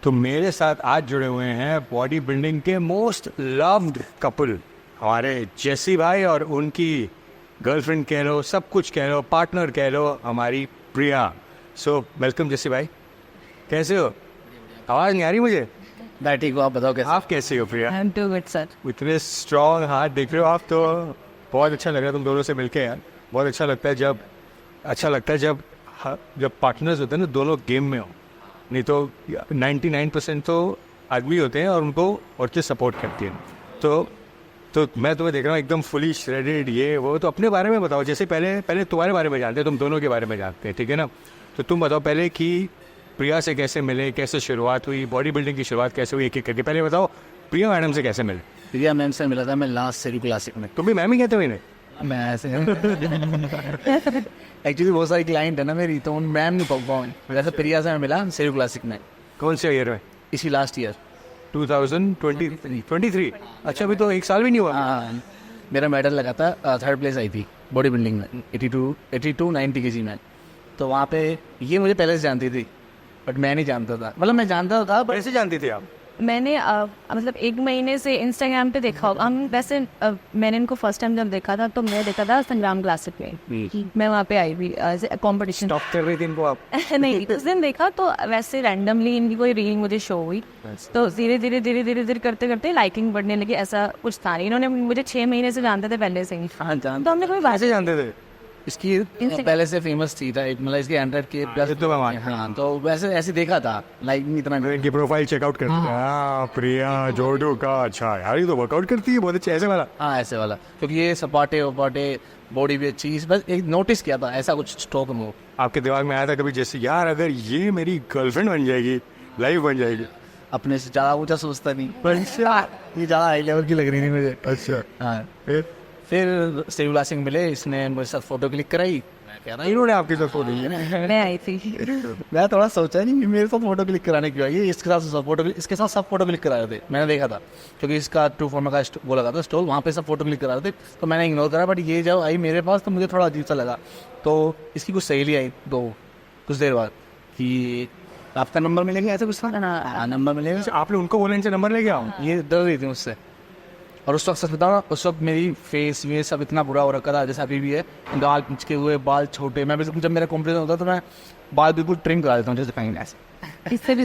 तो मेरे साथ आज जुड़े हुए हैं बॉडी बिल्डिंग के मोस्ट लव्ड कपल, हमारे जेसी भाई और उनकी गर्लफ्रेंड कह लो, सब कुछ कह लो, पार्टनर कह लो, हमारी प्रिया। सो वेलकम जेसी भाई, कैसे हो? आवाज़ नहीं आ रही मुझे। मैं ठीक हूँ, आप बताओ कैसे? आप कैसे हो Priya? I am too good sir. इतने स्ट्रॉन्ग हार्ट देख रहे हो आप, तो बहुत अच्छा लग रहा है तुम दोनों से मिलके यार। बहुत अच्छा लगता है जब पार्टनर्स होते हैं ना, दोनों गेम में हो। नहीं तो 99% तो आदमी होते हैं और उनको औरतें सपोर्ट करती हैं। तो मैं तुम्हें देख रहा हूँ एकदम फुली श्रेडेड, ये वो। तो अपने बारे में बताओ, जैसे पहले तुम्हारे बारे में जानते हैं, तुम दोनों के बारे में जानते हैं, ठीक है ना? तो तुम बताओ पहले कि प्रिया से कैसे मिले, कैसे शुरुआत हुई, बॉडी बिल्डिंग की शुरुआत कैसे हुई, एक एक करके पहले बताओ। प्रिया मैडम से कैसे मिले? प्रिया मैम से मिला था मैं लास्ट सेरी क्लासिक में। तुम भी मैम ही कहते हो इन्हें? मैं ऐसे एक्चुअली बहुत सारी क्लाइंट है ना मेरी, तो उन मैम नहीं पक पाऊँ। वैसे प्रिया से मैं मिला सेरी क्लासिक में। कौन से ईयर में? इसी लास्ट ईयर 2023। अच्छा, अभी तो एक साल भी नहीं हुआ। हाँ, मेरा मेडल लगा था, 3rd प्लेस आई थी बॉडी बिल्डिंग में 82 90 kg में। तो वहाँ पे ये मुझे पहले से जानती थी, बट मैं नहीं जानता था। मतलब मैं जानता था बट कैसे जानती थी आप? मैंने मतलब 1 महीने से इंस्टाग्राम पे देखा होगा। हम वैसे मैंने इनको फर्स्ट टाइम जब देखा था तो मैं देखा था संग्राम क्लासिक में। मैं वहाँ पे आई थी कॉम्पिटिशन। स्टॉप कर रही थी इनको आप? नहीं, उस दिन देखा तो वैसे रैंडमली इनकी कोई रील मुझे शो हुई, तो धीरे करते करते लाइकिंग बढ़ने लगी। ऐसा कुछ था नहीं, इन्होंने मुझे 6 महीने से जानते थे पहले से ही। हाँ जानता। तो हमने कोई बात कैसे जानते थे? इसकी पहले से फेमस थी था, मतलब इसके 100 के प्लस। तो मैं मान, हाँ, तो वैसे ऐसे देखा था, लाइक इतना इनकी प्रोफाइल चेकआउट करते हैं। हाँ, प्रिया जोडू का। अच्छा यार, ये तो वर्कआउट करती है बहुत अच्छे, ऐसे वाला। हाँ ऐसे वाला, क्योंकि ये सपाटे वपाटे, बॉडी भी अच्छी। बस एक नोटिस किया था, ऐसा कुछ स्टॉक में। आपके दिमाग में आया था कभी जैसे यार अगर ये मेरी गर्लफ्रेंड बन जाएगी, लाइफ बन जाएगी? अपने से ज़्यादा ऊंचा सोचता नहीं, पर ये ज़्यादा हाई लेवल की लग रही थी मुझे। अच्छा, हाँ, फिर सेवी क्लासिंग मिले, इसने मेरे साथ फोटो क्लिक कराई। मैं कह रहा इन्होंने आपके साथ फोटो ली? मैं आई थी। मैं थोड़ा सोचा नहीं मेरे साथ फोटो क्लिक कराने क्यों आई है। इसके साथ सब फोटो क्लिक करा रहे थे। मैंने देखा था क्योंकि इसका ट्रू फॉर्मा का वो लगा था स्टॉल, वहाँ पे सब फोटो क्लिक करा रहे थे, तो मैंने इग्नोर करा। बट ये जब आई मेरे पास तो मुझे थोड़ा अजीब सा लगा। तो इसकी कुछ सहेली आई तो कुछ देर बाद कि आपका नंबर मिलेगा, ऐसा कुछ था। हाँ, नंबर मिलेगा। आपने उनको बोला इनसे नंबर लेके आओ? ये डर रही थी मुझसे। और उस वक्त सच बताऊँ, उस वक्त मेरी फेस ये सब इतना बुरा हो रखा था, जैसे अभी भी है। गाल पिचके हुए, बाल छोटे। मैं बिल्कुल, जब मेरा कॉम्पिटिशन होता तो मैं बाल बिल्कुल ट्रिम करा देता हूँ, जैसे कहीं ऐसे। इससे भी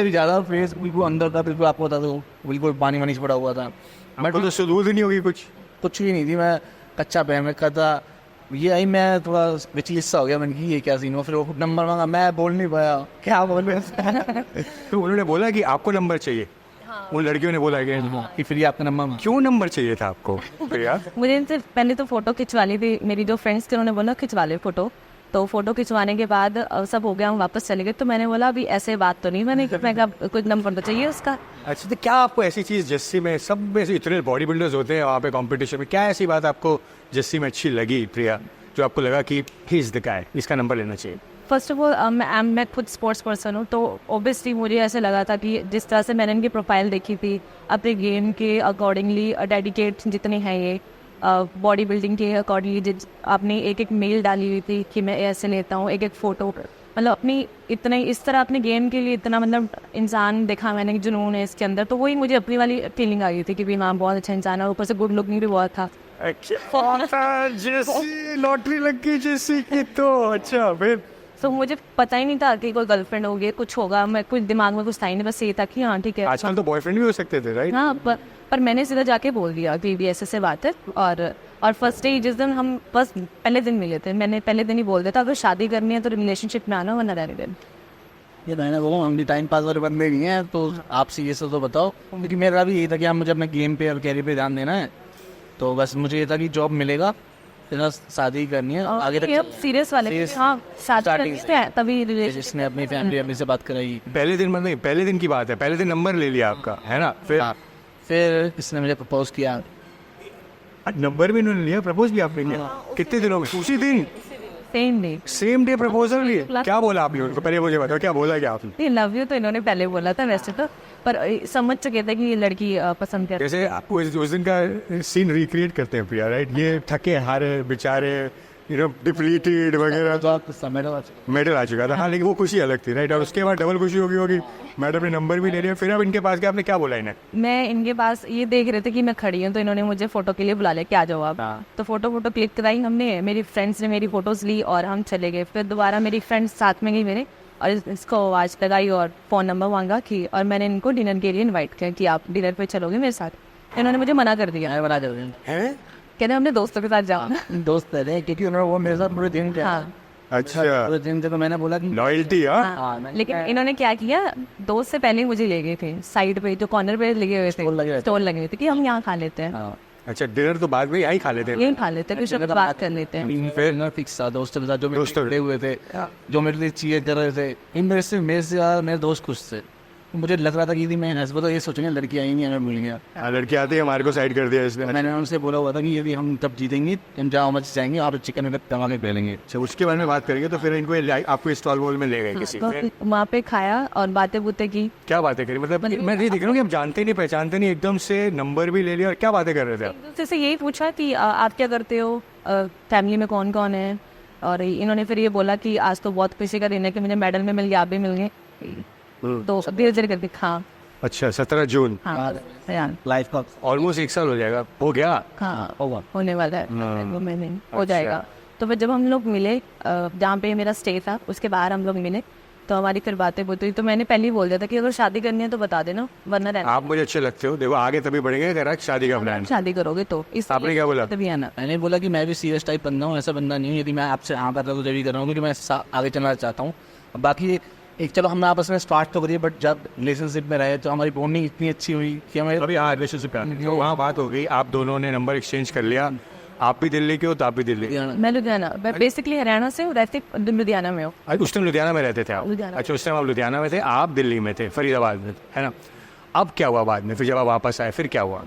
ज़्यादा फेस बिल्कुल अंदर था, बिल्कुल आपको बता दो, बिल्कुल पानी वानी से पड़ा हुआ था। मैं तो सूद नहीं होगी कुछ भी नहीं थी, मैं कच्चा पहन रखा था। ये आई, मैं थोड़ा विचलित सा हो गया। मैंने कहा ये क्या सीन हुआ। फिर वो नंबर मांगा, मैं बोल नहीं पाया क्या बोल। तो उन्होंने बोला कि आपको नंबर चाहिए? उन लड़कियों ने बोला कि फिर आपका नंबर क्यों नंबर चाहिए था आपको? प्रिया, मुझे इनसे पहले तो फोटो खिंचवा ली थी। मेरी जो फ्रेंड्स थे उन्होंने बोला खिंचवा ले फोटो। तो फोटो खिंचवाने के बाद सब हो गया, हम वापस चले गए। तो मैंने बोला अभी ऐसे बात तो नहीं, मैं कहा कुछ नंबर तो चाहिए उसका। अच्छा, तो क्या आपको ऐसी चीज़ जस्सी में, सब में से इतने बॉडी बिल्डर्स होते हैं वहाँ पे कॉम्पिटिशन में, क्या ऐसी बात आपको जस्सी में अच्छी लगी प्रिया, जो आपको लगा कि ही इज द गाय, इसका नंबर लेना चाहिए? फर्स्ट ऑफ ऑल मैं खुद स्पोर्ट्स पर्सन हूँ, तो ऑब्वियसली मुझे ऐसे लगा था कि जिस तरह से मैंने इनकी प्रोफाइल देखी थी, अपने गेम के अकॉर्डिंगली डेडिकेट जितने हैं ये, बॉडी बिल्डिंग के अकॉर्डिंगली आपने एक मेल डाली हुई थी कि मैं ऐसे लेता हूँ, एक फ़ोटो। मतलब अपनी इतना इस तरह अपने गेम के लिए इतना मतलब इंसान देखा मैंने, जुनून है इसके अंदर। तो वही मुझे अपनी वाली फीलिंग आ गई थी कि भी हाँ बहुत अच्छा इंसान है, ऊपर से गुड लुकिंग भी बहुत था। जैसी लॉटरी लग गई जैसी की तो। अच्छा, फिर तो मुझे पता ही नहीं था कि कोई गर्लफ्रेंड होगी, कुछ होगा। मैं कुछ दिमाग में कुछ था ही नहीं, बस ये था कि हाँ ठीक है। आजकल तो बॉयफ्रेंड भी हो सकते थे, राइट? हाँ, पर मैंने सीधा जाके बोल दिया कि भी ऐसे बात है। और फर्स्ट डे जिस दिन हम बस पहले दिन मिले थे, मैंने पहले दिन ही बोल दिया था अगर शादी करनी है तो रिलेशनशिप में आना, वरना रहने देना। ये मैंने बोला हम भी टाइम पास वाले बंदे नहीं हैं, तो आपसे ये सब तो बताओ। क्योंकि मेरा भी यही था कि आप मुझे अपने गेम पे और कैरियर पे ध्यान देना है। तो बस मुझे ये था कि जॉब मिलेगा, फिर शादी करनी है आगे तक। सीरियस वाले हाँ, शादी करनी है तभी रिलेशनशिप। जिसने अपनी फैमिली से बात कराई पहले दिन, मतलब पहले दिन की बात है, पहले दिन नंबर ले लिया आपका, है ना? फिर इसने मुझे प्रपोज किया। नंबर भी इन्होंने लिया, प्रपोज भी आपने किया? कितने दिनों में? उसी दिन? सेम डे प्रपोजल लिए? क्या बोला आपने उनको? पहले मुझे बताओ, क्या बोला क्या आपने? लव यू तो इन्होंने पहले बोला था वैसे तो, पर समझ चुके थे कि ये लड़की पसंद करती है। जैसे आपको उस दिन का सीन रिक्रिएट करते हैं प्रिया, राइट? ये थके हारे बेचारे डिप्लीटेड वगैरह, तो आप समय मेडल आ चुका था। हाँ, लेकिन वो खुशी अलग थी, राइट। और उसके बाद डबल खुशी होगी मैडम ने नंबर भी ले लिया। फिर अब इनके पास गया, आपने क्या बोला इन्हें? मैं इनके पास ये देख रहे थे कि मैं खड़ी हूँ, तो इन्होंने मुझे फोटो के लिए बुला लिया कि आ जाओ आप। तो फोटो क्लिक कराई हमने, मेरी फ्रेंड्स ने मेरी फोटोज ली और हम चले गए। फिर दोबारा मेरी फ्रेंड्स साथ में गई मेरे, और इसको आवाज़ लगाई और फ़ोन नंबर मांगा कि, और मैंने इनको डिनर के लिए इनवाइट किया कि आप डिनर पे चलोगे मेरे साथ। इन्होंने मुझे मना कर दिया, बना कर हैं? कहते हमने दोस्तों के साथ जाना। दोस्त है क्योंकि उन्होंने वो मेरे साथ पूरे दिन थे। हाँ अच्छा, पूरे दिन थे, तो मैंने बोला कि लॉयल्टी। हाँ, हाँ, लेकिन इन्होंने क्या किया, दोस्त से पहले मुझे ले गए थे साइड पे, जो कॉर्नर पे लगे हुए थे, स्टॉल लगे हुए थे कि हम यहाँ खा लेते हैं। अच्छा, डिनर तो बाद में यही खा लेते हैं। यही खा लेते हैं, कुछ वक्त बात कर लेते हैं। फिर फिक्स था दोस्तों के साथ, जो मेरे खड़े हुए थे, जो मेरे लिए चीयर कर रहे थे। इन मेरे से यार मेरे दोस्त खुश थे। मुझे लग रहा था कि यदि मैं हंसबा तो ये सोचेंगे लड़की आई नहीं, हमें मिल गया। लड़की आती है, हमारे को साइड कर दिया इसने। मैंने उनसे बोला हुआ था कि यदि हम तब जीतेंगे, हम जहाँ मच जाएंगे, आप चिकन नगेट तवा के लेंगे। अच्छा, उसके बारे में बात करेंगे। तो फिर इनको आपको स्टॉल वॉल में ले गए किसी ने? वहाँ पे खाया और बातें बूतें की। क्या बातें करी? मतलब मैं ये देख रहा हूँ कि हम जानते नहीं पहचानते नहीं, एकदम से नंबर भी ले लिया। और क्या बातें कर रहे थे आप? एक दूसरे से यही पूछा कि आप क्या करते हो, फैमिली में कौन कौन है। और इन्होंने फिर ये बोला कि आज तो बहुत खुशी का दिन है कि मुझे मेडल में मिल गया, आप भी मिल गए। तो धीरे धीरे करके हाँ। अच्छा, 17 जून, हाँ लाइफ का ऑलमोस्ट 1 साल हो जाएगा। हो गया? हाँ होगा, होने वाला है, वो महीने हो जाएगा। तो फिर जब हम लोग मिले, जहाँ पे मेरा स्टे था उसके बाहर हम लोग मिले, तो हमारी फिर बातें हुई। तो मैंने पहले ही बोल दिया था कि अगर शादी करनी है तो बता देना, वरना रहना। आप मुझे अच्छे लगते हो, देखो आगे तभी बढ़ेंगे अगर शादी का प्लान। शादी करोगे तो इस आपने क्या बोला? तभी आना। मैंने बोला कि मैं भी सीरियस टाइप बंदा हूँ, ऐसा बंदा नहीं हूँ। यदि मैं आपसे हाँ कर रहा हूँ तो जब भी कर रहा हूँ, क्योंकि मैं आगे चलना चाहता हूँ। बाकी एक चलो हमने आपस में स्टार्ट तो करिए, बट जब रिलेशनशिप में रहे तो हमारी बॉन्डिंग इतनी अच्छी हुई कि हमें अभी हाँ, रिलेशनशिप तो वहाँ बात हो गई, आप दोनों ने नंबर एक्सचेंज कर लिया। आप भी दिल्ली के हो तो आप भी दिल्ली? मैं लुधियाना, मैं बेसिकली हरियाणा से हूँ, रहती लुधियाना में हूँ। उस टाइम लुधियाना में रहते थे आप? लुधियाना। अच्छा, उस टाइम आप लुधियाना में थे, आप दिल्ली में थे, फरीदाबाद में, है ना। अब क्या हुआ बाद में? फिर जब आप वापस आए फिर क्या हुआ?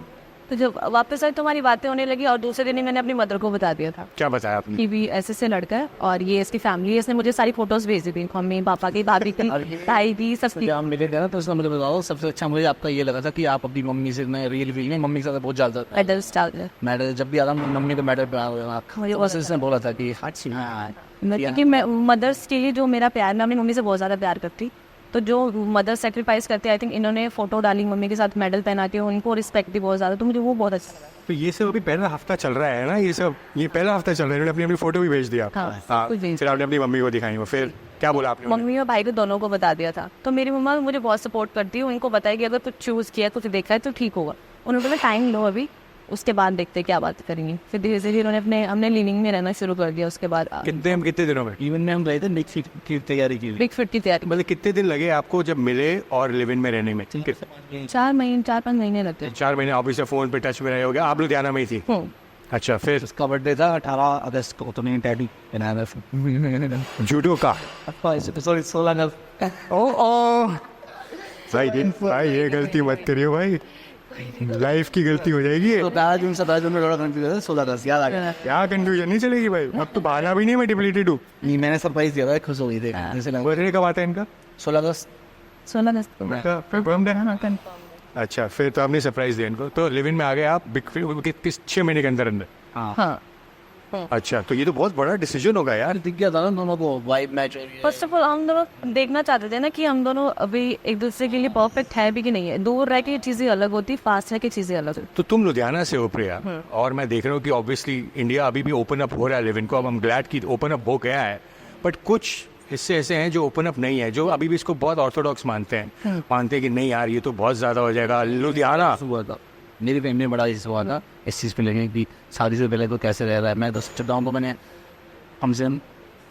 तो जब वापस आए तो हमारी बातें होने लगी, और दूसरे दिन ही मैंने अपनी मदर को बता दिया था क्या बताया आपने? कि भी ऐसे से लड़का है और ये इसकी फैमिली है। इसने मुझे सारी फोटोज भेजी थी, मम्मी पापा की, भाभी की, भाई की, सबकी। जब हम मिले थे ना तो उसने मुझे बताओ, सबसे अच्छा मुझे आपका ये लगा था कि आप अपनी मम्मी से, मैं रियल फील में मम्मी के साथ बहुत ज़्यादा मेडल स्टार मैडल, जब भी आता हूँ मम्मी को मैडल पे उसने बोला था कि हाँ, क्योंकि मैं मदर्स के लिए जो मेरा प्यार, मैं अपनी मम्मी से बहुत ज़्यादा प्यार करती। तो जो मदर सेक्रीफाइस करते, आई थिंक इन्होंने फोटो डाली मम्मी के साथ मेडल पहना के, उनको रिस्पेक्ट दी बहुत ज़्यादा, तो मुझे वो बहुत अच्छा लगा। तो ये सब अभी पहला हफ्ता चल रहा है ना, ये सब ये पहला हफ्ता चल रहा है। इन्होंने अपनी फोटो भी भेज दिया। हाँ, कुछ भेज फिर आपने अपनी मम्मी को दिखाई, वो फिर क्या बोला आपने? मम्मी और भाई को दोनों को बता दिया था। तो मेरी मम्मा मुझे बहुत सपोर्ट करती है, उनको बताया कि अगर कुछ चूज़ किया, कुछ देखा है तो ठीक होगा। उन्होंने बोला टाइम लो अभी, उसके बाद देखते क्या बात करेंगे। फिर धीरे धीरे उन्होंने हमने लिविंग में रहना शुरू कर दिया। उसके बाद कितने दिनों में? इवन में हम गए थे बिग फिट की तैयारी की, बिग फिट की तैयारी। मतलब कितने दिन लगे आपको जब मिले और लिव इन में रहने में? 4-5 महीने लगते हैं। 4 महीने ऑफिस से फोन पे टच में रहे हो गया। आप लुधियाना में ही थी? अच्छा, फिर उसका बर्थडे था 18 अगस्त को, तो मैंने टैटू बनाया था जूडो का। सॉरी 16 अगस्त। ओ भाई ये गलती मत करियो भाई, लाइफ की गलती हो जाएगी। तो 17 जून में थोड़ा कंफ्यूज है, 16 अगस्त याद आ गया। क्या कंफ्यूजन नहीं चलेगी भाई, अब तो बहाना भी नहीं, मैं डिप्लीटेड हूँ। नहीं, मैंने सरप्राइज दिया था, खुश हो गई थी। जैसे बर्थडे कब आता है इनका? 16 अगस्त। 16 अगस्त। अच्छा, फिर तो आपने सरप्राइज दिया इनको, तो लिव इन में आ गए आप बिग 6 महीने के अंदर अंदर? हाँ। अच्छा, तो ये तो बहुत बड़ा डिसीजन होगा यार। दिख गया था ना दोनों को, vibe match. First of all हम दोनों देखना चाहते थे ना कि हम दोनों अभी एक दूसरे के लिए परफेक्ट है भी कि नहीं है। दूर रह के चीज़ें अलग होती, फास्ट रह के चीज़ें अलग होती। तो तुम लुधियाना से हो प्रिया, और मैं देख रहा हूँ कि ऑब्वियसली इंडिया अभी भी ओपन अप हो रहा है लिव इन को। अब हम ग्लैड की ओपन अप हो गया है, बट कुछ हिस्से ऐसे हैं जो ओपन अप नहीं है, जो अभी भी इसको बहुत ऑर्थोडॉक्स मानते हैं कि नहीं यार ये तो बहुत ज़्यादा हो जाएगा। लुधियाना हुआ था, मेरी फैमिली में बड़ा इशू हुआ था इस चीज़ पे लगे कि शादी से पहले तो कैसे रह रहा है। मैं 10 चुका हूँ, तो मैंने कम से कम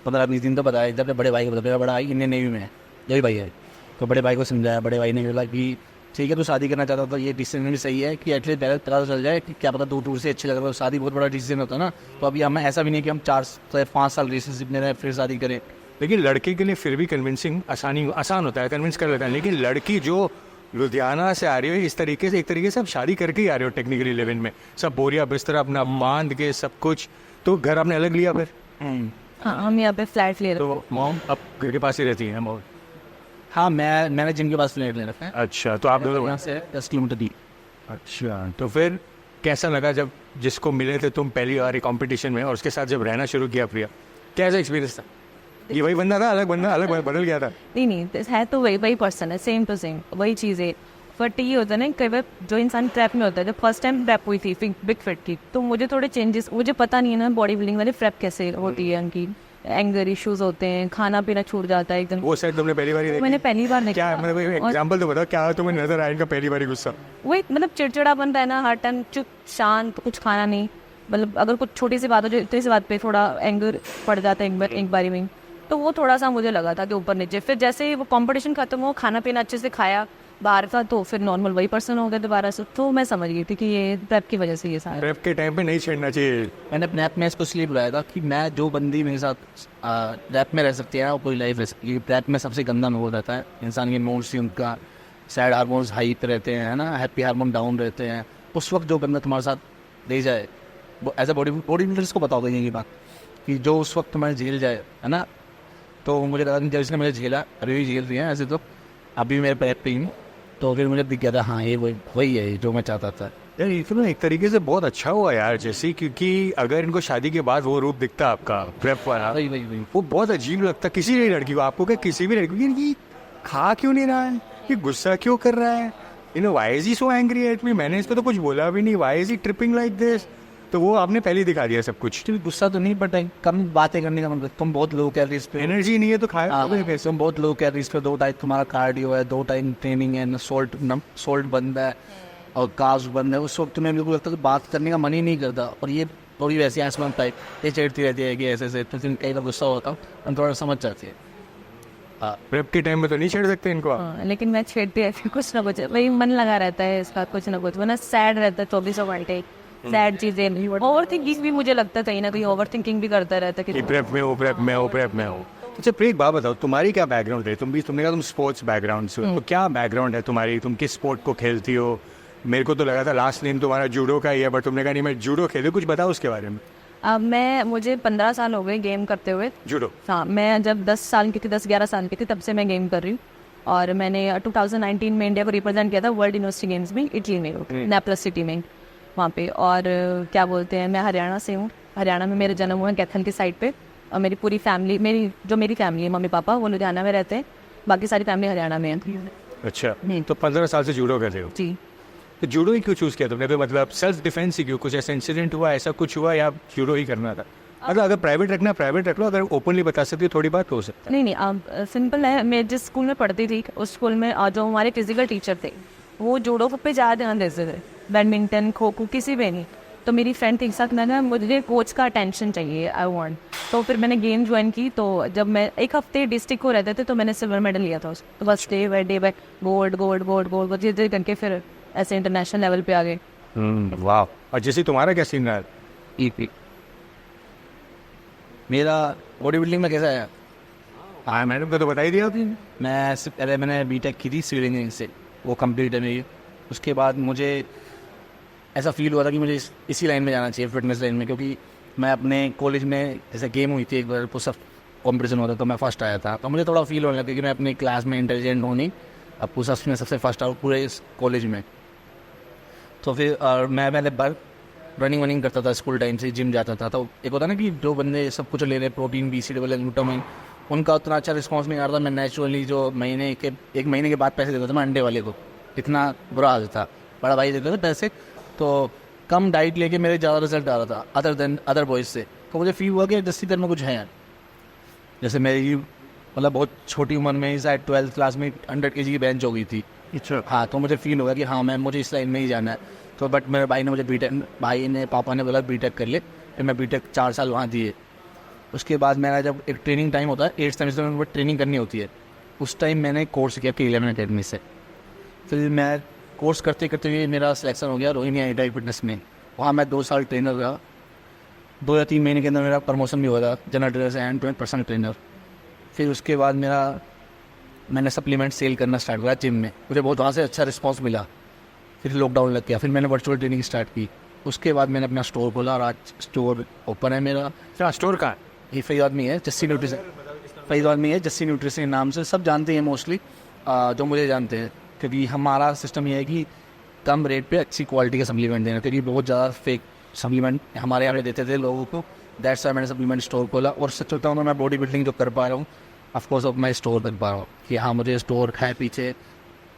15-20 दिन तो बताया। इधर बड़े भाई को बताया, मेरा बड़ा भाई इंडियन नेवी में है, यही भाई है, तो बड़े भाई को समझाया। बड़े भाई ने बोला कि ठीक है तू शादी करना चाहता तो ये डिसीजन भी सही है कि एटलीस्ट पहले पता तो चल जाए कि क्या पता दूर से अच्छे लग रहा है। शादी बहुत बड़ा डिसीजन होता है ना, तो अभी हमें ऐसा भी नहीं कि हम 4 से 5 साल रिलेशनशिप में रहे फिर शादी करें। लेकिन लड़के के लिए फिर भी कन्विंसिंग आसान होता है, कन्विंस कर लेता है। लेकिन लड़की जो लुधियाना से आ रही हो, इस तरीके से एक तरीके से आप शादी करके ही आ रहे हो टेक्निकली लिव इन में, सब बोरिया बिस्तर अपना बांध के सब कुछ, तो घर आपने अलग लिया फिर? हाँ, हम यहाँ पे फ्लैट ले रहे तो मॉम अब घर के पास ही रहती है मॉम? हाँ, मैंने जिम के पास फ्लैट ले रखा है। अच्छा, तो आप दोनों यहाँ से 10 किलोमीटर दी। अच्छा, तो फिर कैसा लगा जब जिसको मिले थे तुम पहली बार कंपटीशन में और उसके साथ जब रहना शुरू किया प्रिया, कैसा एक्सपीरियंस था? ये वही बंदा था, अलग बंदा, अलग बदल गया था? नहीं है तो वही वही पर्सन है, सेम टू सेम वही चीज़ है। बट ये होता है ना कई बार जो इंसान ट्रैप में होता है, जब फर्स्ट टाइम ट्रैप हुई थी बिग फिट की, तो मुझे थोड़े चेंजेस, मुझे पता नहीं है ना बॉडी बिल्डिंग वाले ट्रैप कैसे होती है, उनकी एंगर इश्यूज होते हैं, खाना पीना छूट जाता है एकदम। वो सेट तुमने पहली बार ही देखी? मैंने पहली बार क्या देखा। मतलब एग्जांपल तो बताओ, क्या तुम्हें नजर आया इनका पहली बार गुस्सा? वही मतलब चिड़चिड़ापन रहना हर टाइम, चुप शांत, कुछ खाना नहीं, मतलब अगर कुछ छोटी सी बात हो, जो इतनी सी बात पे थोड़ा एंगर पड़ जाता है एक बारी में, तो वो थोड़ा सा मुझे लगा था कि ऊपर नीचे। फिर जैसे ही वो कंपटीशन खत्म हो, खाना पीना अच्छे से खाया बाहर का, तो फिर नॉर्मल वही पर्सन हो गया दोबारा से। तो मैं समझ गई थी कि ये प्रेप की वजह से ये सारा। प्रेप के टाइम पे नहीं छेड़ना चाहिए। मैंने अपने ऐप में इसको इसलिए बुलाया था कि मैं जो बंदी मेरे साथ रैप में रह सकती है ना, वो पूरी लाइफ रह सकती है। रैप में सबसे गंदा में वो रहता है, इंसान के मूड से उनका सैड हार्मोन्स हाई पे रहते हैं, है ना, हैप्पी हार्मोन डाउन रहते हैं। उस वक्त जो बंदा तुम्हारे साथ ले जाए, वो एज अ बॉडी बिल्डर्स को बताओगे ये बात कि जो उस वक्त तुम्हारे झेल जाए, है ना। तो मुझे लगा कि जब इसने मुझे झेला, अभी भी झेल रही है ऐसे, तो अभी मेरे पैर पे ही, तो फिर मुझे दिख गया था हाँ ये वही है जो मैं चाहता था। यार ये तो ना एक तरीके से बहुत अच्छा हुआ यार, जैसे क्योंकि अगर इनको शादी के बाद वो रूप दिखता आपका प्रेप वाला, वही वो बहुत अजीब लगता किसी भी लड़की को। आपको क्या किसी भी लड़की को, ये खा क्यों नहीं रहा है, ये गुस्सा क्यों कर रहा है, you know why is he so angry at me, मैंने इसको तो कुछ बोला भी नहीं, why is he tripping like this. तो वो आपने पहले ही दिखा दिया सब कुछ। गुस्सा तो नहीं, बट कम बातें करने का मतलब, तुम बहुत लो कैलोरीज पे, एनर्जी नहीं है तो खाया तुम बहुत लो कैलोरीज पे, 2 टाइम तुम्हारा कार्डियो है, 2 टाइम ट्रेनिंग है, सोल्ट बंद है और कार्ब्स बंद है। उस वक्त तुम्हें बिल्कुल लगता है कि बात करने का मन ही नहीं करता। और ये थोड़ी वैसी आसमान टाइप ये चढ़ती रहती है कि ऐसे तो कई बार गुस्सा होता हूँ, हम थोड़ा समझ जाती है। प्रेप के टाइम में तो नहीं छेड़ सकते इनको आप? हाँ, लेकिन मैं छेड़ती रहती हूँ, कुछ ना कुछ वही मन लगा रहता है इसका, कुछ ना कुछ, वरना सैड रहता है 24 घंटे, सैड चीजें। ओवर थिंकिंग भी मुझे लगता है कहीं ना कहीं ओवर थिंकिंग भी करता रहता है कि प्रेप में हो, प्रेप में हो, प्रेप में हो। अच्छा प्रिय, एक बात बताओ, तुम्हारी क्या बैकग्राउंड है? तुमने कहा तुम स्पोर्ट्स बैकग्राउंड से, तो क्या बैकग्राउंड है तुम्हारी, तुम किस स्पोर्ट को खेलती हो? मेरे को तो लगा था लास्ट नेम तुम्हारा जूडो का ही है, बट तुमने कहा नहीं मैं जूडो खेलती हूँ, कुछ बताओ उसके बारे में। मुझे 15 साल हो गए गेम करते हुए। जूडो? हाँ, मैं जब 10-11 साल की थी तब से मैं गेम कर रही हूँ। और मैंने 2019 में इंडिया को रिप्रेजेंट किया था वर्ल्ड यूनिवर्सिटी गेम्स में, इटली में, नेपलस सिटी में वहाँ पे। और क्या बोलते हैं, मैं हरियाणा से हूँ, हरियाणा में मेरा जन्म हुआ है कैथल की साइड पे। और मेरी पूरी फैमिली, मेरी फैमिली है, मम्मी पापा वो लुधियाना में रहते हैं, बाकी सारी फैमिली हरियाणा में है। अच्छा, तो 15 साल से जूडो कर रहे हो? जी। तो जूडो ही क्यों चूज़ किया तुमने? तो मतलब सेल्फ डिफेंस ही क्यों? कुछ ऐसा इंसिडेंट हुआ, ऐसा कुछ हुआ, या जूडो ही करना था? मतलब अगर प्राइवेट रखना प्राइवेट रख लो, अगर ओपनली बता सकती हो थोड़ी बात हो सकता है। नहीं, सिंपल है। मैं जिस स्कूल में पढ़ती थी उस स्कूल में जो हमारे फिजिकल टीचर थे वो जूडो पे ज़्यादा ध्यान देते थे, बैडमिंटन खो खो किसी पे नहीं। तो मेरी फ्रेंड थी एक साथ, मैंने मुझे कोच का अटेंशन चाहिए, आई वांट। तो फिर मैंने गेम ज्वाइन की। तो जब मैं 1 हफ्ते डिस्ट्रिक्ट को रहते थे तो मैंने सिल्वर मेडल लिया था उसको। तो बस डे बाय गोल्ड धीरे करके फिर ऐसे इंटरनेशनल लेवल पे आ गए। वाह। और जैसे तुम्हारा क्या सीन रहा? मेरा बॉडी बिल्डिंग में कैसा है? हाँ, मैडम को तो बता ही दिया आपने। पहले मैंने बीटेक की थी सिविल इंजीनियरिंग से, वो कंप्लीट है मेरी। उसके बाद मुझे ऐसा फील हुआ था कि मुझे इसी लाइन में जाना चाहिए, फिटनेस लाइन में, क्योंकि मैं अपने कॉलेज में जैसे गेम हुई थी एक बार, पुशअप कॉम्पिटिशन होता तो मैं फर्स्ट आया था। तो मुझे थोड़ा फील होने लगा कि मैं अपनी क्लास में इंटेलिजेंट हूँ नहीं, अब पुशअप्स में सबसे फर्स्ट आऊँ पूरे इस कॉलेज में। तो फिर मैं पहले रनिंग करता था, स्कूल टाइम से जिम जाता था। तो एक होता ना कि जो बंदे सब कुछ ले रहे, प्रोटीन BCAA ग्लूटामाइन, उनका उतना अच्छा रिस्पॉन्स नहीं आ रहा था। मैं नेचुरली जो एक महीने के बाद पैसे देता था मैं अंडे वाले को, इतना बुरा हाल था। बड़ा भाई देता था पैसे, तो कम डाइट लेके मेरे ज़्यादा रिजल्ट आ रहा था अदर बॉयज़ से। तो मुझे फील हुआ कि जैसे तरह में कुछ है यार। जैसे मेरी मतलब बहुत छोटी उम्र में ही शायद 12th क्लास में 100 kg की बेंच हो गई थी। अच्छा। हाँ, तो मुझे फील होगा कि हाँ मुझे इस लाइन में ही जाना है। तो बट मेरे पापा ने बोला बीटेक कर ले। फिर मैं बीटेक 4 साल वहाँ दिए। उसके बाद मेरा जब एक ट्रेनिंग टाइम होता है 8th सेमेस्टर में, ट्रेनिंग करनी होती है, उस टाइम मैंने कोर्स किया K11 अकेडमी से। फिर मैं कोर्स करते करते हुए मेरा सिलेक्शन हो गया रोहिणी आईटीआई फिटनेस में। वहाँ मैं 2 साल ट्रेनर रहा। 2 या 3 महीने के अंदर मेरा प्रमोशन भी हुआ था जनरल ट्रेनर से एंड पर्सनल ट्रेनर। फिर उसके बाद मैंने सप्लीमेंट सेल करना स्टार्ट किया जिम में। मुझे बहुत वहाँ से अच्छा रिस्पॉन्स मिला। फिर लॉकडाउन लग गया, फिर मैंने वर्चुअल ट्रेनिंग स्टार्ट की। उसके बाद मैंने अपना स्टोर खोला और आज स्टोर ओपन है मेरा। क्या स्टोर का? ये फरीदाबाद में है, जस्सी न्यूट्रिशन। फरीदाबाद में है जस्सी न्यूट्रिशन के नाम से सब जानते हैं मोस्टली, जो मुझे जानते हैं, क्योंकि हमारा सिस्टम ये है कि कम रेट पे अच्छी क्वालिटी का सप्लीमेंट देना, क्योंकि बहुत ज़्यादा फेक सप्लीमेंट हमारे यहाँ पे देते थे लोगों को। दैट्स वाई मैंने सप्लीमेंट स्टोर खोला, और सच होता हूँ मैं बॉडी बिल्डिंग जो कर पा रहा हूँ ऑफकोर्स अब मैं स्टोर कर पा रहा हूँ कि हाँ मुझे स्टोर है पीछे।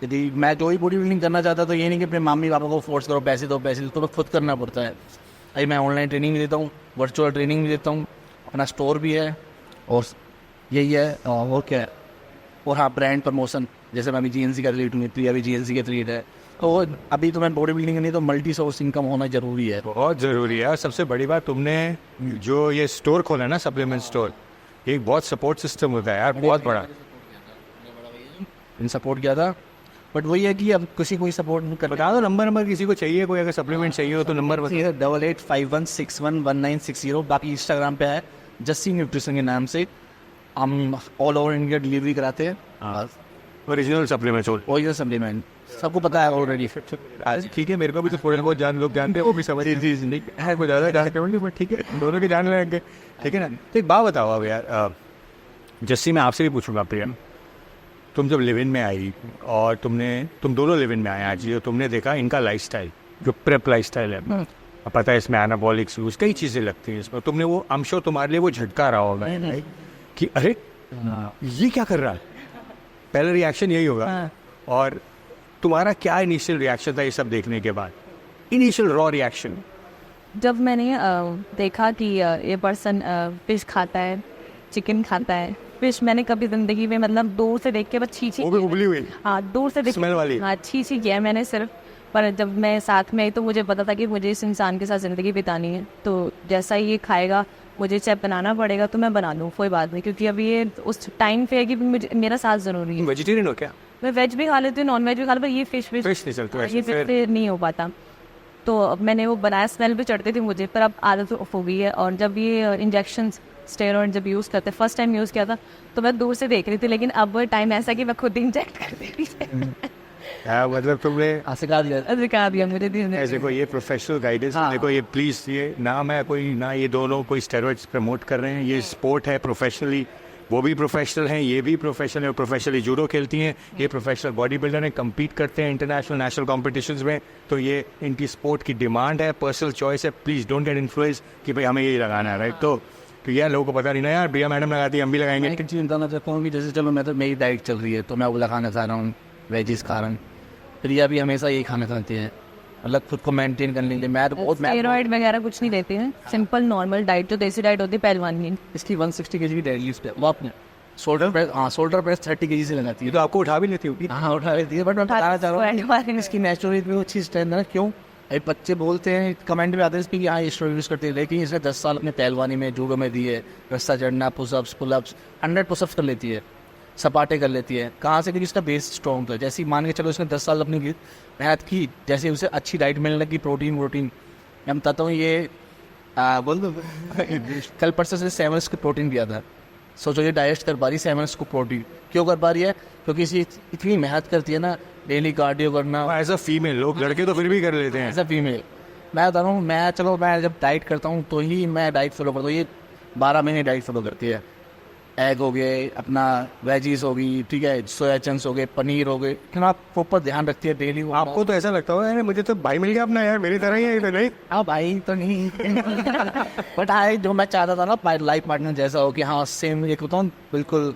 यदि मैं जो ही बॉडी बिल्डिंग करना चाहता तो ये नहीं कि अपने मम्मी पापा को फोर्स करो पैसे दो तो खुद करना पड़ता है। अभी मैं ऑनलाइन ट्रेनिंग भी देता हूँ, वर्चुअल ट्रेनिंग भी देता हूँ, अपना स्टोर भी है, और यही है। और क्या है, और हाँ ब्रांड प्रमोशन, जैसे मैं अभी GNC का एथलीट हूँ, प्रिया भी GNC के एथलीट है, तो अभी तो मैं बॉडी बिल्डिंग नहीं तो मल्टी सोर्स इनकम होना ज़रूरी है। बहुत ज़रूरी है। और सबसे बड़ी बात, तुमने जो ये स्टोर खोला ना, सप्लीमेंट स्टोर, एक बहुत सपोर्ट सिस्टम होता है यार, बहुत बड़ा। इन सपोर्ट किया था, बट वही है कि अब किसी कोई सपोर्ट नहीं कर बता दो नंबर किसी को चाहिए, कोई अगर सप्लीमेंट चाहिए हो तो नंबर बता। 8851611960। बाकी इंस्टाग्राम पे है जस्सी न्यूट्रिशन के नाम से, हम ऑल ओवर इंडिया डिलीवरी कराते हैं। ओरिजिनल सप्लीमेंट्स ओरिजिनल सप्लीमेंट सबको पता है ऑलरेडी। ठीक है, मेरे को भी तो थोड़े बहुत लोग जानते हैं, वो भी समझ नहीं है, कोई ज़्यादा जानते हैं, बट ठीक है, दोनों के जान लेंगे, ठीक है ना। तो एक बात बताओ अब यार, जस्सी मैं आपसे भी पूछूंगा प्रिया, तुम जब लिव इन में आई और तुम दोनों लिव इन में आए आज, तो तुमने देखा इनका लाइफस्टाइल जो प्रेप लाइफस्टाइल है, अब पता है इसमें एनाबॉलिक्स यूज कई चीज़ें लगती हैं इसमें, तुमने वो I'm sure तुम्हारे लिए वो झटका रहा होगा कि अरे ये क्या कर रहा है, पहला रिएक्शन यही होगा। और तुम्हारा क्या इनिशियल रिएक्शन था ये सब देखने के बाद, इनिशियल रॉ रिएक्शन? जब मैंने देखा कि ये पर्सन फिश खाता है, चिकन खाता है, फिश मैंने कभी ज़िंदगी में मतलब दूर से देख के बस छी वो भी उबली हुई, हाँ दूर से देख स्मेल वाली, हाँ छी किया मैंने सिर्फ। पर जब मैं साथ में आई तो मुझे पता था कि मुझे इस इंसान के साथ ज़िंदगी बितानी है, तो जैसा ही ये खाएगा मुझे चाहे बनाना पड़ेगा तो मैं बना दूँ, कोई बात नहीं, क्योंकि अभी ये उस टाइम पे है कि मुझे मेरा साथ ज़रूरी है। वेजिटेरियन हो क्या? मैं वेज भी खा लेती हूँ, नॉन वेज भी खा लेती हूँ, पर ये फिश नहीं चलता, ये फिश से नहीं हो पाता। तो अब मैंने वो बनाया, स्मेल भी चढ़ती थी मुझे, पर अब आदत हो गई है। और जब ये इंजेक्शन स्टेरॉइड जब यूज़ करते, फर्स्ट टाइम यूज़ किया था तो मैं दूर से देख रही थी, लेकिन अब टाइम ऐसा कि मैं खुद इंजेक्ट कर दे रही थी। मतलब तुमने सिखा दिया मुझे ऐसे को ये प्रोफेशनल गाइडेंस। देखो ये प्लीज़, ये ना मैं कोई ना ये दोनों कोई स्टेरॉइड्स प्रमोट कर रहे हैं, ये स्पोर्ट है, प्रोफेशनली वो भी प्रोफेशनल हैं, ये भी प्रोफेशनल है, प्रोफेशनली जूडो खेलती हैं, ये प्रोफेशनल बॉडी बिल्डर हैं, कम्पीट करते हैं इंटरनेशनल नेशनल कॉम्पिटिशन्स में, तो ये इनकी स्पोर्ट की डिमांड है, पर्सनल चॉइस है। प्लीज़ डोंट गेट इन्फ्लुएंस कि भाई हमें यही लगाना है, राइट? तो यार लोगों को पता नहीं ना यार, प्रिया मैडम लगाती है हम भी लगाएंगे। एक चीज़ बताना चाहता हूँ कि जैसे चलो मैं तो मेरी डाइट चल रही है तो मैं वो खाना चाह रहा हूँ वेजिस खा रहा हूँ, प्रिया भी हमेशा यही खाना खाती है, मतलब खुद को मेंटेन करने के लिए। मैं तो बहुत स्टेरॉइड वगैरह कुछ नहीं देते हैं, सिंपल नॉर्मल डाइट जो देसी डाइट होती है पहलवान की। इसकी 160 kg की डेड लिफ्ट है, वो आपने शोल्डर प्रेस 30 kg से लगाती है, तो आपको उठा भी लेती होगी? हाँ उठा लेती है, बट मैं बताना चाह रहा हूँ इसकी नेचुरल भी अच्छी स्ट्रेंथ है ना। क्यों अभी बच्चे बोलते हैं कमेंट में आते हैं इस पर कि हाँ ये स्टोरी यूज़ करते हैं, लेकिन इसने 10 साल अपने पहलवानी में जूडो में दिए, रस्सा चढ़ना, पुशअप्स पुलअप्स 100 पुशअप्स कर लेती है, सपाटे कर लेती है। कहाँ से? क्योंकि इसका बेस स्ट्रॉन्ग था। जैसे मान के चलो इसने 10 साल अपनी मेहनत की, जैसे उसे अच्छी डाइट मिलने लगी, प्रोटीन मैं बताता हूँ ये बोल दो कल परसों से 7 को प्रोटीन दिया था, सोचो ये डाइजेस्ट कर पा रही 7 को प्रोटीन। क्यों कर पा रही है? क्योंकि इसी इतनी मेहनत करती है ना, डेली कार्डियो करना। एज अ फीमेल, लोग लड़के तो फिर भी कर लेते हैं, एज अ फीमेल मैं बता रहा हूँ, मैं जब डाइट करता हूँ तो ही मैं डाइट फॉलो करता हूँ। ये 12 महीने डाइट फॉलो करती है, एग हो गए, अपना वेजीज हो गई, ठीक है, सोया चंक्स हो गए, पनीर हो गए, इतना प्रॉपर ध्यान रखती है डेली। आपको तो ऐसा लगता है मुझे तो भाई मिल गया अपना यार, मेरी तरह ही है तो नहीं? हाँ भाई तो नहीं बट हाँ जो मैं चाहता था ना लाइफ पार्टनर जैसा हो कि हाँ सेम एक होता हूँ बिल्कुल,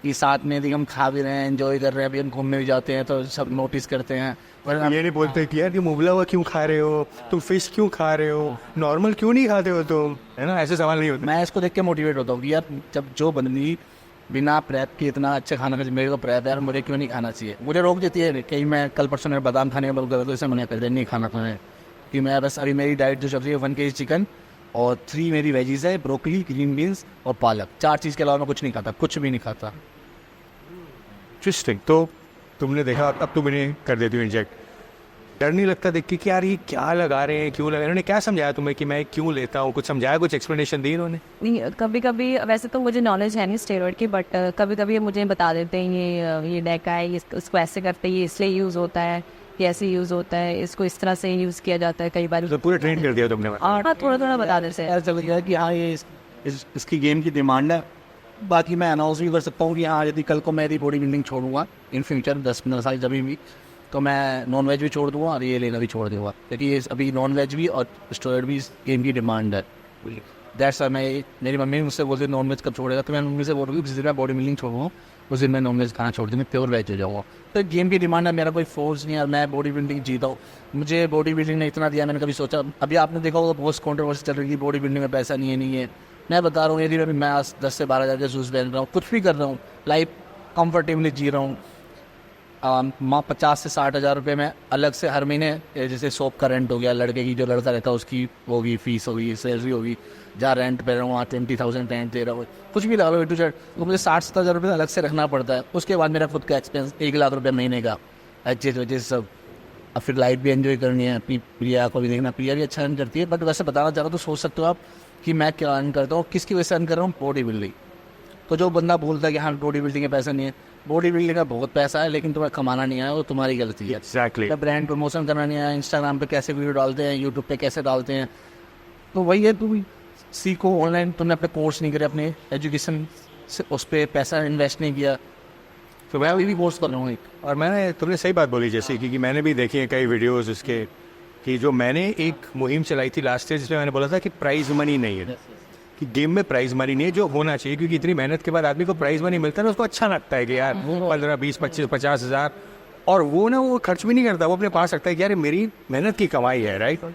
कि साथ में यदि हम खा भी रहे हैं, एंजॉय कर रहे हैं, अभी हम घूमने भी जाते हैं तो सब नोटिस करते हैं। पर ये नहीं बोलते कि यार तुम उबला हुआ क्यों खा रहे हो, तुम फिश क्यों खा रहे हो, नॉर्मल क्यों नहीं खाते हो तुम, है ना? ऐसे सवाल नहीं होते। मैं इसको देख के मोटिवेट होता हूँ कि यार जब जो बंदी बिना प्रेप के इतना अच्छा खाना खाती, मेरे को प्रेप है यार, मुझे क्यों नहीं खाना चाहिए। मुझे रोक देती है कहीं, मैं कल परसों में बादाम खाने का बोल कर तो इसे मना कर दे नहीं खाना है कि मैं बस अभी मेरी डाइट जो चल रही है 1 kg चिकन और 3 मेरी वेजीज है, ब्रोकली, ग्रीन बीन्स और पालक, 4 चीज़ के अलावा मैं कुछ नहीं खाता, कुछ भी नहीं खाता। इंटरेस्टिंग। तो तुमने देखा, अब तुम इन्हें कर देती हो इंजेक्ट, डर नहीं लगता देख के कि यार ये क्या लगा रहे हैं, क्यों लगा रहे हैं? इन्होंने क्या समझाया तुम्हें कि मैं क्यों लेता हूँ? कुछ समझाया, कुछ एक्सप्लेनेशन दी इन्होंने? नहीं, कभी कभी वैसे तो मुझे नॉलेज है नहीं स्टेरॉइड की, बट कभी कभी मुझे बता देते हैं ये डेका है, इसको ऐसे करते हैं, ये इसलिए यूज़ होता है, ये ऐसे यूज़ होता है, इसको इस तरह से यूज़ किया जाता है कई बार। तो पूरा ट्रेन कर दिया तुमने? और हाँ थोड़ा थोड़ा बता देते हैं। ऐसा चल गया कि हाँ ये इसकी गेम की डिमांड है। बाकी मैं अनाउंस भी कर सकता हूँ कि हाँ यदि कल को मैं यदि बॉडी बिल्डिंग छोड़ूंगा इन फ्यूचर 10-15 साल जब भी, तो मैं नॉन वेज भी छोड़ दूँगा और ये लेना भी छोड़ दूँगा, क्योंकि ये अभी नॉन वेज भी और स्टेरॉइड भी इस गेम की डिमांड है। दैट्स मैं मेरी मम्मी मुझसे बोलती है नॉन वेज कब छोड़ेगा, तो मैं मम्मी से बोल रही हूँ जिस दिन मैं बॉडी बिल्डिंग छोड़ूंगा उस दिन मैं नॉन वेज खाना छोड़ दूँ, मैं प्योर वेज हो जाऊँगा। तो गेम की डिमांड है, मेरा कोई फोर्स नहीं है, मैं बॉडी बिल्डिंग जीता हूँ। मुझे बॉडी बिल्डिंग ने इतना दिया, मैंने कभी सोचा, अभी आपने देखा होगा बहुत कंट्रोवर्सी चल रही है बॉडी बिल्डिंग में पैसा नहीं है। मैं बता रहा हूँ यदि मैं आज 10 से 12 हज़ार के शूज़ पहन रहा हूँ, कुछ भी कर रहा हूँ, लाइफ कंफर्टेबली जी रहा हूँ। 50 से 60 हज़ार रुपये में अलग से हर महीने, जैसे शॉप का रेंट हो गया, लड़के की जो लड़का रहता है उसकी होगी फीस होगी, सैलरी होगी, जहाँ रेंट पे रहा हूँ वहाँ 20,000 रेंट दे रहा हूँ, कुछ भी लगा लो टू सेट, तो मुझे 60-70 हज़ार रुपये अलग से रखना पड़ता है। उसके बाद मेरा खुद का एक्सपेंस 1 लाख रुपये महीने का, अच्छे वजह सब। अब फिर लाइफ भी एंजॉय करनी है, अपनी प्रिया को भी देखना, प्रिया भी अच्छा अर्न करती है। बट वैसे बताना चाह रहा हूँ तो सोच सकते हो आप कि मैं क्या अर्न करता हूँ, किसकी वजह से अर्न कर रहा हूँ, बॉडी बिल्डिंग। तो जो बंदा बोलता है कि हाँ बॉडी बिल्डिंग का पैसा नहीं है, बॉडी बिल्डिंग का बहुत पैसा है, लेकिन तुम्हें कमाना नहीं है, वो तुम्हारी गलती है। एग्जैक्टली। ब्रांड प्रमोशन करना नहीं है, इंस्टाग्राम पे कैसे वीडियो डालते हैं, यूट्यूब पे कैसे डालते हैं, तो वही है, तुम सीखो ऑनलाइन। तुमने अपने कोर्स नहीं करे, अपने एजुकेशन से उस पर पैसा इन्वेस्ट नहीं किया, तो मैं अभी भी कोर्स कर रहा हूँ एक। और मैंने, तुमने सही बात बोली जैसे कि मैंने भी देखी है कई वीडियोस उसके, कि जो मैंने एक मुहिम चलाई थी लास्ट ईयर जिसमें मैंने बोला था कि प्राइज मनी नहीं है, कि गेम में प्राइज मनी नहीं है, जो होना चाहिए, क्योंकि इतनी मेहनत के बाद आदमी को प्राइज मनी मिलता है ना, उसको अच्छा लगता है कि यार 15, 20, 25, 50 हज़ार, और वो ना वो खर्च भी नहीं करता, वो अपने पास रखता है कि यार मेरी मेहनत की कमाई है, राइट।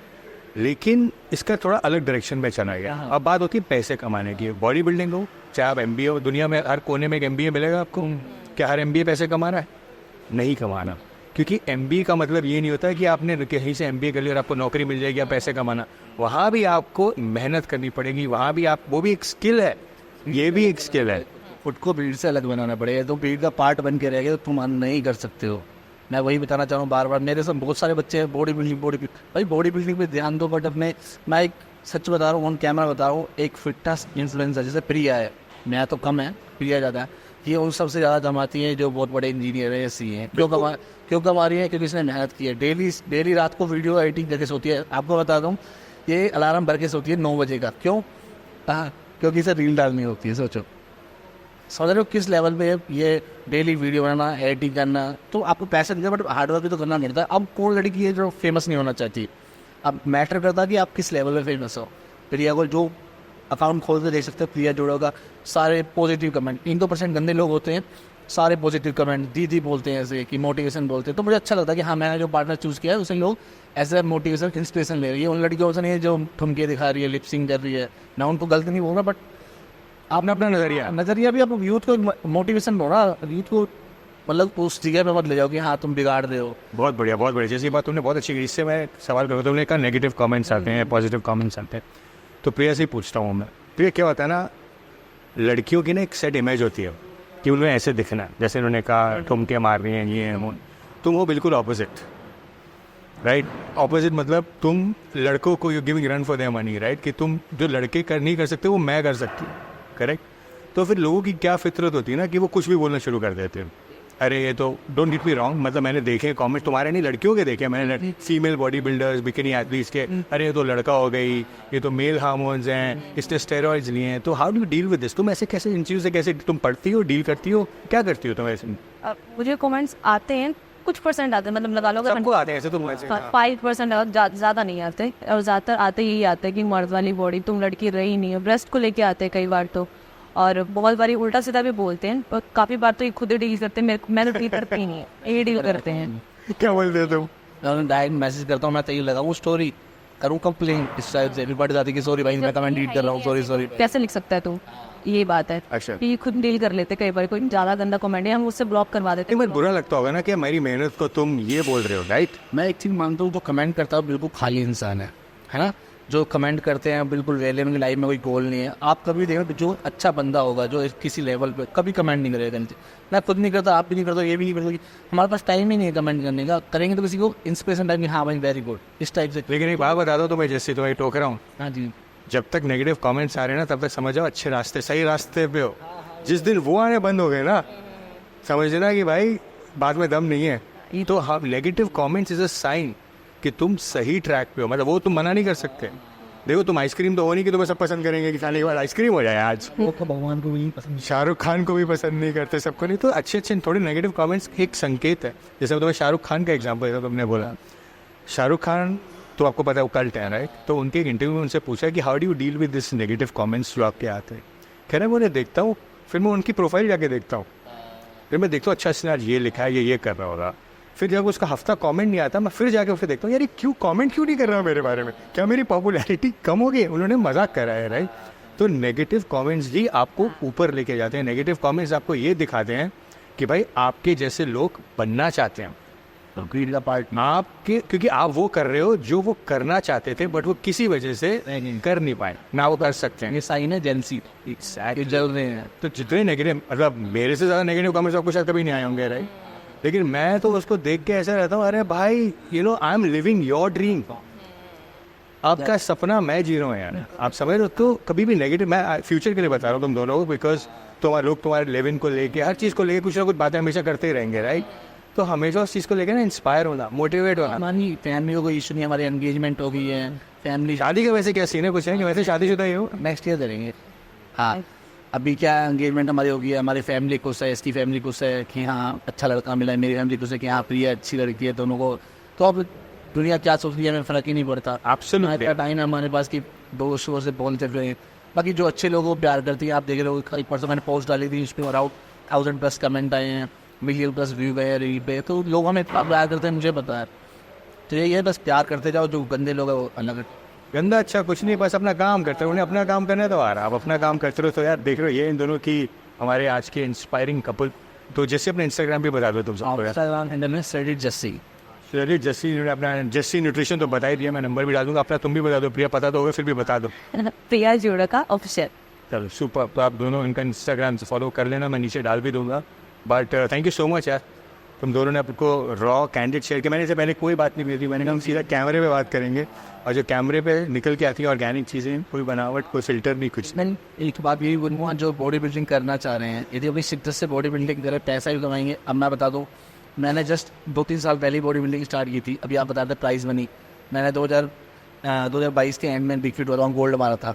लेकिन इसका थोड़ा अलग डायरेक्शन में चला गया। अब बात होती है पैसे कमाने की, बॉडी बिल्डिंग हो चाहे आप MBA हो, दुनिया में हर कोने में एक MBA मिलेगा आपको। क्या हर MBA पैसे कमा रहा है? नहीं कमाना, क्योंकि MBA का मतलब ये नहीं होता है कि आपने कहीं से MBA कर लिया और आपको नौकरी मिल जाएगी या पैसे कमाना। वहाँ भी आपको मेहनत करनी पड़ेगी, वहाँ भी आप, वो भी एक स्किल है, ये भी एक स्किल है। खुद को भीड़ से अलग बनाना पड़ेगा, तो भीड़ का पार्ट बन के रह गया तो तुम नहीं कर सकते हो। मैं वही बताना चाह रहा हूँ बार बार, मेरे साथ बहुत सारे बच्चे हैं बॉडी बिल्डिंग भाई बॉडी बिल्डिंग पे ध्यान दो, बट अपने, मैं एक सच बता रहा हूँ, ऑन कैमरा बता रहा हूँ, एक फिटनेस इन्फ्लुएंसर जैसे प्रिया है, मैं तो कम है, प्रिया ज़्यादा है, ये उन सबसे ज़्यादा कमाती है जो बहुत बड़े इंजीनियर है, सी हैं। क्यों कमा रही है? क्योंकि इसने मेहनत की है, डेली रात को वीडियो एडिटिंग करके सोती है। आपको बताता हूँ, ये अलार्म भर के सोती है 9 बजे का। क्यों? हाँ, क्योंकि इसे रील डालनी होती है। सोचो, समझ रहे हो किस लेवल पे ये डेली वीडियो बनाना, एडिटिंग करना, तो आपको पैसे देते हैं, बट हार्डवर्क भी तो करना पड़ता है। अब कौन लड़की है जो फेमस नहीं होना चाहती? अब मैटर करता है कि आप किस लेवल पे फेमस हो। प्रिया को जो अकाउंट खोल के देख सकते हो, प्रिया जोड़ा होगा, सारे पॉजिटिव कमेंट, 3% गंदे लोग होते हैं, सारे पॉजिटिव कमेंट, दीदी बोलते हैं ऐसे कि मोटिवेशन बोलते हैं। तो मुझे अच्छा लगता है कि हाँ, मैंने जो पार्टनर चूज़ किया है उसे लोग एज ए मोटिवेशन इंस्पिरेशन ले रही है। उन लड़कियों से नहीं है जो ठुमके दिखा रही है, लिपसिंग कर रही है, मैं उनको गलत नहीं बोल रहा, बट आपने अपना नज़रिया भी, आप यूथ को मोटिवेशन दो ना, यूथ को, मतलब उस जगह पे मत ले जाओ कि हाँ तुम बिगाड़ रहे हो। बहुत बढ़िया, बहुत बढ़िया। जैसी बात तुमने बहुत अच्छी की। इससे मैं सवाल करता हूँ, तुमने कहा नेगेटिव कमेंट्स आते हैं, पॉजिटिव कमेंट्स आते हैं, तो प्रिया से ही पूछता हूँ मैं, प्रिया क्या होता है ना, लड़कियों की ना एक सेट इमेज होती है कि उन्हें ऐसे दिखना है, जैसे उन्होंने कहा ठुमके मार रही हैं, ये है वो। तुम हो बिल्कुल ऑपोजिट, राइट। ऑपोजिट मतलब तुम लड़कों को you giving run for their money, right, कि तुम जो लड़के कर नहीं कर सकते वो मैं कर सकती हूँ, करेक्ट। तो फिर लोगों की क्या फितरत होती है ना कि वो कुछ भी बोलना शुरू कर देते हैं। अरे ये तो, डोंट गेट मी रॉन्ग, मतलब मैंने देखे कमेंट्स, तुम्हारे नहीं लड़कियों के देखे मैंने, female body builders, bikini athletes के, अरे ये तो लड़का हो गई, ये तो मेल हार्मोन्स हैं, इसने स्टेरॉइड्स लिए हैं। तो how do you deal with this? तुम ऐसे कैसे, इन चीज़ों से कैसे तुम पढ़ती हो, डील करती हो, क्या करती हो तुम ऐसे? मुझे कमेंट्स आते हैं, कुछ परसेंट आते हैं, मतलब लगा लो सबको आते हैं ऐसे, तुम ऐसे 5% ज़्यादा नहीं आते, और ज़्यादातर आते यही आते हैं कि मर्द वाली बॉडी, तुम लड़की रही नहीं हो, ब्रेस्ट को लेके आते हैं कई बार तो, और बहुत बारी उल्टा सीधा भी बोलते हैं, और काफ़ी बार तो ये खुद ही डील करते हैं, मैं तो डील करती ही नहीं है, ये डील करते हैं। क्या बोलते हो तुम? मैं डायरेक्ट मैसेज करता हूँ, मैं तैयार लगा वो स्टोरी करूँ कंप्लेन इस टाइप से, बढ़ जाती कि सॉरी भाई मैं कमेंट रीड कर रहा हूँ, सॉरी। कैसे लिख सकता है तू? ये बात है। अच्छा, कि खुद डील कर लेते, कई बार कोई ज़्यादा गंदा कमेंट है हम उससे ब्लॉक करवा देते हैं। एक बार बुरा लगता होगा ना कि मेरी मेहनत को तुम ये बोल रहे हो, राइट। मैं एक चीज़ मानता हूँ, जो कमेंट करता है बिल्कुल खाली इंसान है ना। जो कमेंट करते हैं बिल्कुल वेले, उनकी लाइफ में कोई गोल नहीं है। आप कभी देखो जो अच्छा बंदा होगा, जो किसी लेवल पे कभी कमेंट नहीं करेगा। मैं खुद नहीं करता, आप भी नहीं करते, ये भी नहीं करते। हमारे पास टाइम ही नहीं है कमेंट करने का। करेंगे तो किसी को इंस्पिरेशन टाइप की, हाँ भाई वेरी गुड, इस टाइप से। लेकिन एक बात बता दो तुम्हें, जैसे तुम्हें टोक रहा हूँ, हाँ जी, जब तक नेगेटिव कमेंट्स आ रहे हैं ना, तब तक समझ जाओ अच्छे रास्ते, सही रास्ते पे हो। जिस दिन वो आने बंद हो गए ना, समझ लेना कि भाई बाद में दम नहीं है। तो हाँ, negative comments is a sign कि तुम सही ट्रैक पे हो, मतलब वो तुम मना नहीं कर सकते। देखो तुम आइसक्रीम तो हो नहीं कि तुम्हें सब पसंद करेंगे कि खाने के बाद आइसक्रीम हो जाए आज। वो तो भगवान को भी पसंद शाहरुख खान को भी पसंद नहीं करते सबको, नहीं तो अच्छे अच्छे थोड़े नेगेटिव कमेंट्स एक संकेत है। जैसे तुम्हें शाहरुख खान का एग्जांपल है, तुमने बोला शाहरुख खान तो आपको पता है वो कल्ट है राइट, तो उनके एक इंटरव्यू में उनसे पूछा कि how do you deal with this negative comments जो आपके आते हैं। कह रहे मैं उन्हें देखता हूँ, फिर मैं उनकी प्रोफाइल जाके देखता हूँ, फिर मैं देखता हूँ अच्छा इसने आज ये लिखा है, ये कर रहा होगा। फिर जब उसका हफ्ता कमेंट नहीं आता मैं फिर जाके उसे देखता हूँ यार ये क्यों कमेंट क्यों नहीं कर रहा मेरे बारे में, क्या मेरी पॉपुलैरिटी कम हो गई, उन्होंने मजाक करा है राइट। तो नेगेटिव कमेंट्स जी आपको ऊपर लेके जाते हैं, नेगेटिव कमेंट्स आपको ये दिखाते हैं कि भाई आपके जैसे लोग बनना चाहते हैं ग्रीड का पार्ट आपके, क्योंकि आप वो कर रहे हो जो वो करना चाहते थे बट वो किसी वजह से कर नहीं पाए ना वो कर सकते हैं। ये साइन है जेंसी ये जल रहे हैं। तो जितने नेगेटिव मतलब मेरे से ज़्यादा नेगेटिव कमेंट्स आपको शायद कभी नहीं आए होंगे राइट, लेकिन मैं तो उसको देख के ऐसा रहता हूँ अरे भाई you know I am living your dream, आपका सपना मैं जी रहा हूँ यार, आप समझ रहे हो। तो कभी भी नेगेटिव, मैं फ्यूचर के लिए बता रहा हूँ तुम दोनों को, बिकॉज तुम्हारे लोग तुम्हारे लेवल को लेके हर चीज़ को लेके कुछ ना कुछ बातें हमेशा करते ही रहेंगे राइट। तो हमेशा उस चीज़ को लेकर ना इंस्पायर होना, मोटिवेट होना। हमारी फैमिली को कोई इशू नहीं, हमारी एंगेजमेंट हो गई है फैमिली। शादी का वैसे क्या सीन है, कुछ है कि वैसे शादीशुदा ही हो? नेक्स्ट ईयर करेंगे। हाँ अभी क्या एंगेजमेंट हमारी हो गई है, हमारी फैमिली खुश है, इसकी फैमिली खुश है कि हाँ अच्छा लड़का मिला है, मेरी फैमिली खुश है कि हाँ प्रिया अच्छी लड़की है दोनों को। तो अब दुनिया क्या सोच रही है हमें फ़र्क ही नहीं पड़ता। Absolutely. टाइम है हमारे पास कि दोस्तों से बोलते फिर। बाकी जो अच्छे लोगों को प्यार करती है, आप देख रहे हो कल परसों मैंने पोस्ट डाली थी, उस पर अराउंड 1000+ कमेंट आए हैं, मिलियन+ व्यू गए रील पे। तो लोग हमें इतना प्यार करते हैं, मुझे पता है। तो ये बस प्यार करते जाओ, जो गंदे लोग हैं वो अलग। गंदा अच्छा कुछ नहीं, बस अपना काम करते रहो, उन्हें अपना काम करना है तो आ रहा, आप अपना काम करते रहो। तो यार देख रहे हो ये इन दोनों की हमारे आज के इंस्पायरिंग कपल। तो जैसे अपने इंस्टाग्राम पे बता दो तुम सबको यार। इंस्टाग्राम हैंडल में सेडिट जस्सी। चलिए जस्सी ने अपना जस्सी न्यूट्रिशन तो बता ही दिया, मैं नंबर भी डाल दूंगा अपना, तुम भी बता दो, प्रिया पता तो होगा फिर भी बता दो। प्रिया जोड़का ऑफिशियल। चलो सुपर, तो आप दोनों इनका इंस्टाग्राम से फॉलो कर लेना, मैं नीचे डाल भी दूंगा। But thank you so much यार, तुम दोनों ने आपको रॉ कैंडिड शेयर किया। मैंने इससे पहले कोई बात नहीं की थी, मैंने कहा हम सीधा कैमरे पे बात करेंगे, और जो कैमरे पे निकल के आती है ऑर्गेनिक चीज़ें, कोई बनावट कोई फिल्टर नहीं कुछ। मैं एक बात यही बोलूँगा, जो बॉडी बिल्डिंग करना चाह रहे हैं, यदि अपनी शिद्दत से बॉडी बिल्डिंग करें पैसा भी कमाएंगे। अब मैं बता दूँ, मैंने जस्ट 2-3 साल पहले बॉडी बिल्डिंग स्टार्ट की थी। अभी आप बता रहे प्राइस मनी, मैंने 2022 के एंड में बिग फिट वाला गोल्ड मारा था,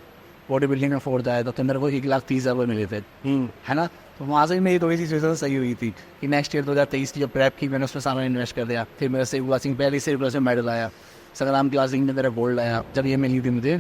बॉडी बिल्डिंग में 4th आया था, तो मेरे को 1,30,000 मिले थे, है ना। तो वहाँ से मेरी थोड़ी सी सिचुएशन सही हुई थी कि नेक्स्ट ईयर 2023 की जब प्रेप की, मैंने उसमें सामान इन्वेस्ट कर दिया। फिर मेरे से क्लासिंग पहले से प्लस में मेडल आया, संग्राम क्लासिंग में मेरा गोल्ड आया जब ये मिली थी मुझे।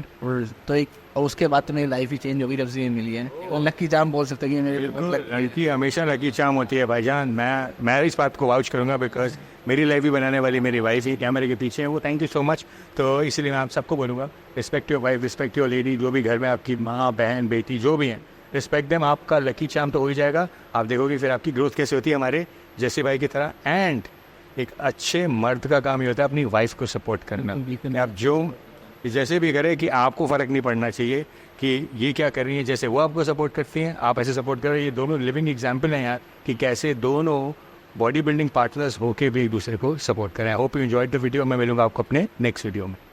तो एक और उसके बाद तो मेरी लाइफ ही चेंज हो गई जब से ये मिली है। और लकी चार्म बोल सकते हैं कि मेरी लड़की हमेशा लकी चार्म होती है भाईजान। मैं इस बात को वाउच करूंगा, बिकॉज मेरी लाइफ भी बनाने वाली मेरी वाइफ ही कैमरे के पीछे है वो। Thank you so much. तो इसलिए मैं आप सबको बोलूँगा, respect your wife, respect your lady, जो भी घर में आपकी माँ बहन बेटी जो भी हैं, रिस्पेक्ट देम। आपका लकी चार्म तो हो ही जाएगा, आप देखोगे फिर आपकी ग्रोथ कैसे होती है हमारे जैसे भाई की तरह। एंड एक अच्छे मर्द का काम ये होता है अपनी वाइफ को सपोर्ट करना। आप जो जैसे भी करें कि आपको फ़र्क नहीं पड़ना चाहिए कि ये क्या कर रही है, जैसे वो आपको सपोर्ट करती हैं आप ऐसे सपोर्ट करें। ये दोनों लिविंग एग्जाम्पल हैं यार कि कैसे दोनों बॉडी बिल्डिंग पार्टनर्स होके भी एक दूसरे को सपोर्ट करें। I hope you enjoyed the video. मैं मिलूंगा आपको अपने नेक्स्ट वीडियो में।